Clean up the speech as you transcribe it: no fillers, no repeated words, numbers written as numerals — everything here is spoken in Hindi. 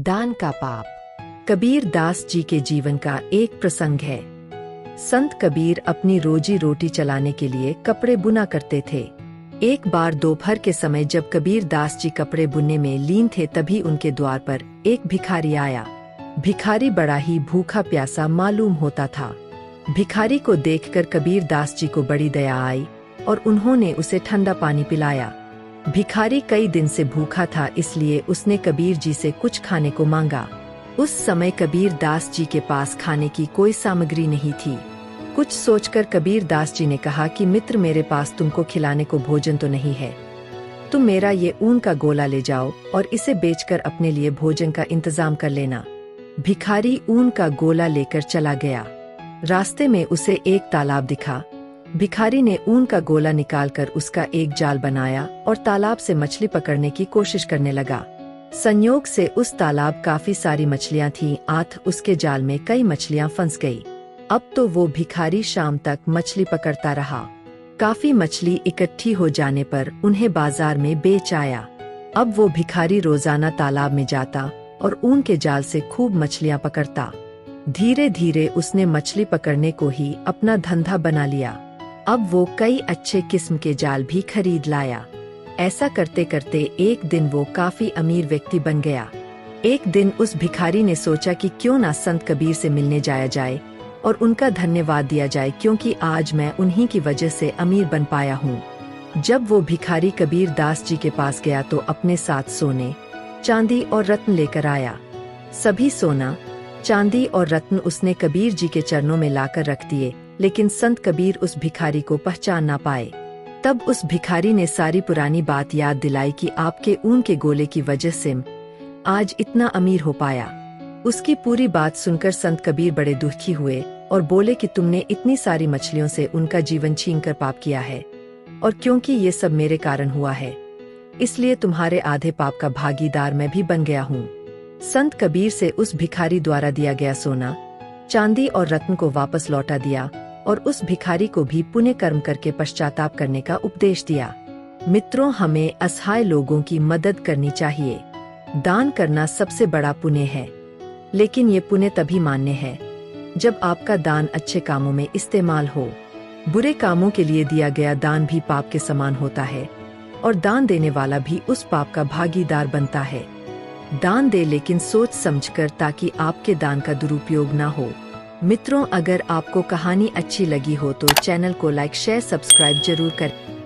दान का पाप। कबीर दास जी के जीवन का एक प्रसंग है। संत कबीर अपनी रोजी रोटी चलाने के लिए कपड़े बुना करते थे। एक बार दोपहर के समय जब कबीर दास जी कपड़े बुनने में लीन थे, तभी उनके द्वार पर एक भिखारी आया। भिखारी बड़ा ही भूखा प्यासा मालूम होता था। भिखारी को देखकर कबीर दास जी को बड़ी दया आई और उन्होंने उसे ठंडा पानी पिलाया। भिखारी कई दिन से भूखा था, इसलिए उसने कबीर जी से कुछ खाने को मांगा। उस समय कबीर दास जी के पास खाने की कोई सामग्री नहीं थी। कुछ सोचकर कबीर दास जी ने कहा कि मित्र, मेरे पास तुमको खिलाने को भोजन तो नहीं है, तुम मेरा ये ऊन का गोला ले जाओ और इसे बेचकर अपने लिए भोजन का इंतजाम कर लेना। भिखारी ऊन का गोला लेकर चला गया। रास्ते में उसे एक तालाब दिखा। भिखारी ने ऊन का गोला निकालकर उसका एक जाल बनाया और तालाब से मछली पकड़ने की कोशिश करने लगा। संयोग से उस तालाब काफी सारी मछलियां थीं। आठ उसके जाल में कई मछलियां फंस गई। अब तो वो भिखारी शाम तक मछली पकड़ता रहा। काफी मछली इकट्ठी हो जाने पर उन्हें बाजार में बेच आया। अब वो भिखारी रोजाना तालाब में जाता और ऊन के जाल से खूब मछलियां पकड़ता। धीरे धीरे उसने मछली पकड़ने को ही अपना धंधा बना लिया। अब वो कई अच्छे किस्म के जाल भी खरीद लाया। ऐसा करते करते एक दिन वो काफी अमीर व्यक्ति बन गया। एक दिन उस भिखारी ने सोचा कि क्यों ना संत कबीर से मिलने जाया जाए और उनका धन्यवाद दिया जाए, क्योंकि आज मैं उन्हीं की वजह से अमीर बन पाया हूँ। जब वो भिखारी कबीर दास जी के पास गया तो अपने साथ सोने, चांदी और रत्न लेकर आया। सभी सोना, चांदी और रत्न उसने कबीर जी के चरणों में लाकर रख दिए, लेकिन संत कबीर उस भिखारी को पहचान ना पाए। तब उस भिखारी ने सारी पुरानी बात याद दिलाई कि आपके ऊन के गोले की वजह से आज इतना अमीर हो पाया। उसकी पूरी बात सुनकर संत कबीर बड़े दुखी हुए और बोले कि तुमने इतनी सारी मछलियों से उनका जीवन छीनकर पाप किया है, और क्योंकि ये सब मेरे कारण हुआ है, इसलिए तुम्हारे आधे पाप का भागीदार मैं भी बन गया हूँ। संत कबीर से उस भिखारी द्वारा दिया गया सोना, चांदी और रत्न को वापस लौटा दिया और उस भिखारी को भी पुण्य कर्म करके पश्चाताप करने का उपदेश दिया। मित्रों, हमें असहाय लोगों की मदद करनी चाहिए। दान करना सबसे बड़ा पुण्य है, लेकिन ये पुण्य तभी मान्य है जब आपका दान अच्छे कामों में इस्तेमाल हो। बुरे कामों के लिए दिया गया दान भी पाप के समान होता है और दान देने वाला भी उस पाप का भागीदार बनता है। दान दे, लेकिन सोच समझकर, ताकि आपके दान का दुरुपयोग ना हो। मित्रों, अगर आपको कहानी अच्छी लगी हो तो चैनल को लाइक, शेयर, सब्सक्राइब जरूर करें।